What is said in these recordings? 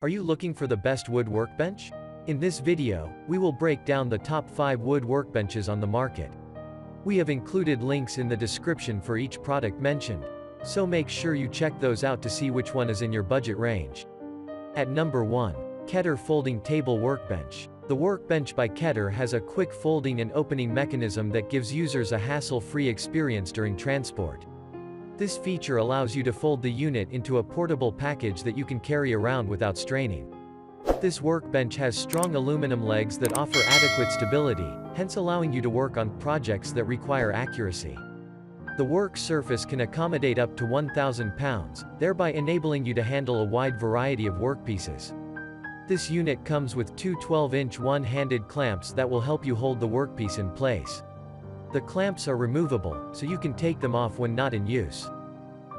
Are you looking for the best wood workbench? In this video, we will break down the top 5 wood workbenches on the market. We have included links in the description for each product mentioned, so make sure you check those out to see which one is in your budget range. At number 1. Keter Folding Table Workbench. The Workbench by Keter has a quick folding and opening mechanism that gives users a hassle-free experience during transport. This feature allows you to fold the unit into a portable package that you can carry around without straining. This workbench has strong aluminum legs that offer adequate stability, hence allowing you to work on projects that require accuracy. The work surface can accommodate up to 1,000 pounds, thereby enabling you to handle a wide variety of workpieces. This unit comes with two 12-inch one-handed clamps that will help you hold the workpiece in place. The clamps are removable, so you can take them off when not in use.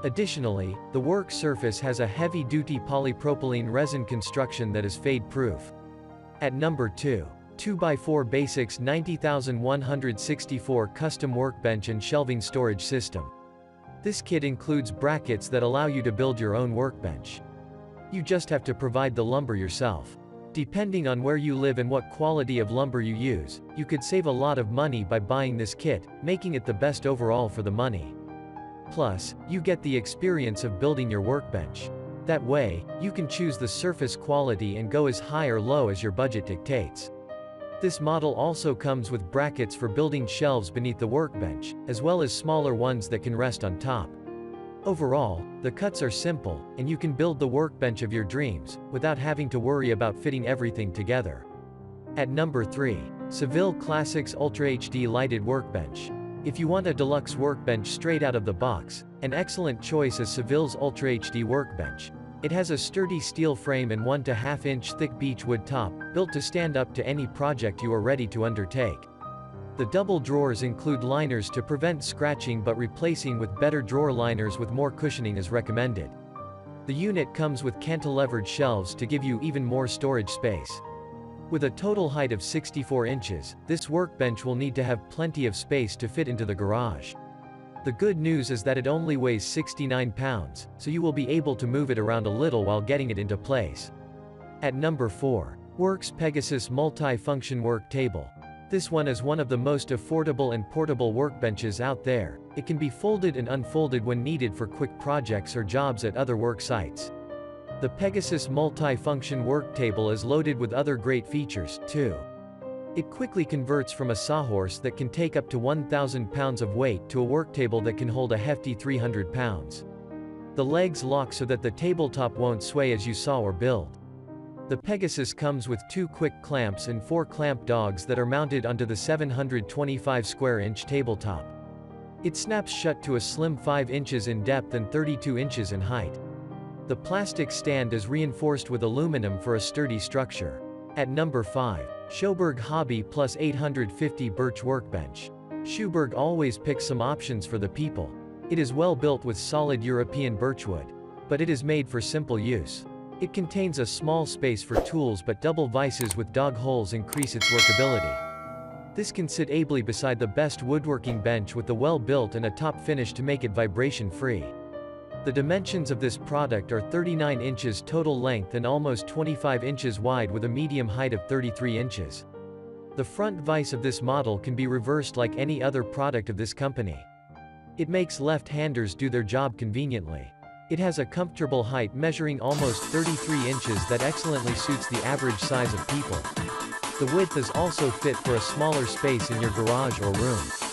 Additionally, the work surface has a heavy-duty polypropylene resin construction that is fade-proof. At number 2. 2x4 Basics 90164 Custom Workbench and Shelving Storage System. This kit includes brackets that allow you to build your own workbench. You just have to provide the lumber yourself. Depending on where you live and what quality of lumber you use, you could save a lot of money by buying this kit, making it the best overall for the money. Plus, you get the experience of building your workbench. That way, you can choose the surface quality and go as high or low as your budget dictates. This model also comes with brackets for building shelves beneath the workbench, as well as smaller ones that can rest on top. Overall, the cuts are simple, and you can build the workbench of your dreams, without having to worry about fitting everything together. At number 3. Seville Classics Ultra HD Lighted Workbench. If you want a deluxe workbench straight out of the box, an excellent choice is Seville's Ultra HD Workbench. It has a sturdy steel frame and 1.5 inch thick beechwood top, built to stand up to any project you are ready to undertake. The double drawers include liners to prevent scratching, but replacing with better drawer liners with more cushioning is recommended. The unit comes with cantilevered shelves to give you even more storage space. With a total height of 64 inches, this workbench will need to have plenty of space to fit into the garage. The good news is that it only weighs 69 pounds, so you will be able to move it around a little while getting it into place. At number 4. WORX Pegasus Multi-Function Work Table. This one is one of the most affordable and portable workbenches out there. It can be folded and unfolded when needed for quick projects or jobs at other work sites. The Pegasus Multi-Function Work Table is loaded with other great features, too. It quickly converts from a sawhorse that can take up to 1,000 pounds of weight to a work table that can hold a hefty 300 pounds. The legs lock so that the tabletop won't sway as you saw or build. The Pegasus comes with 2 quick clamps and 4 clamp dogs that are mounted onto the 725 square inch tabletop. It snaps shut to a slim 5 inches in depth and 32 inches in height. The plastic stand is reinforced with aluminum for a sturdy structure. At number 5. Sjöbergs Hobby Plus 850 Birch Workbench. Sjöbergs always picks some options for the people. It is well built with solid European birchwood. But it is made for simple use. It contains a small space for tools, but double vices with dog holes increase its workability. This can sit ably beside the best woodworking bench with the well-built and a top finish to make it vibration-free. The dimensions of this product are 39 inches total length and almost 25 inches wide with a medium height of 33 inches. The front vise of this model can be reversed like any other product of this company. It makes left-handers do their job conveniently. It has a comfortable height measuring almost 33 inches that excellently suits the average size of people. The width is also fit for a smaller space in your garage or room.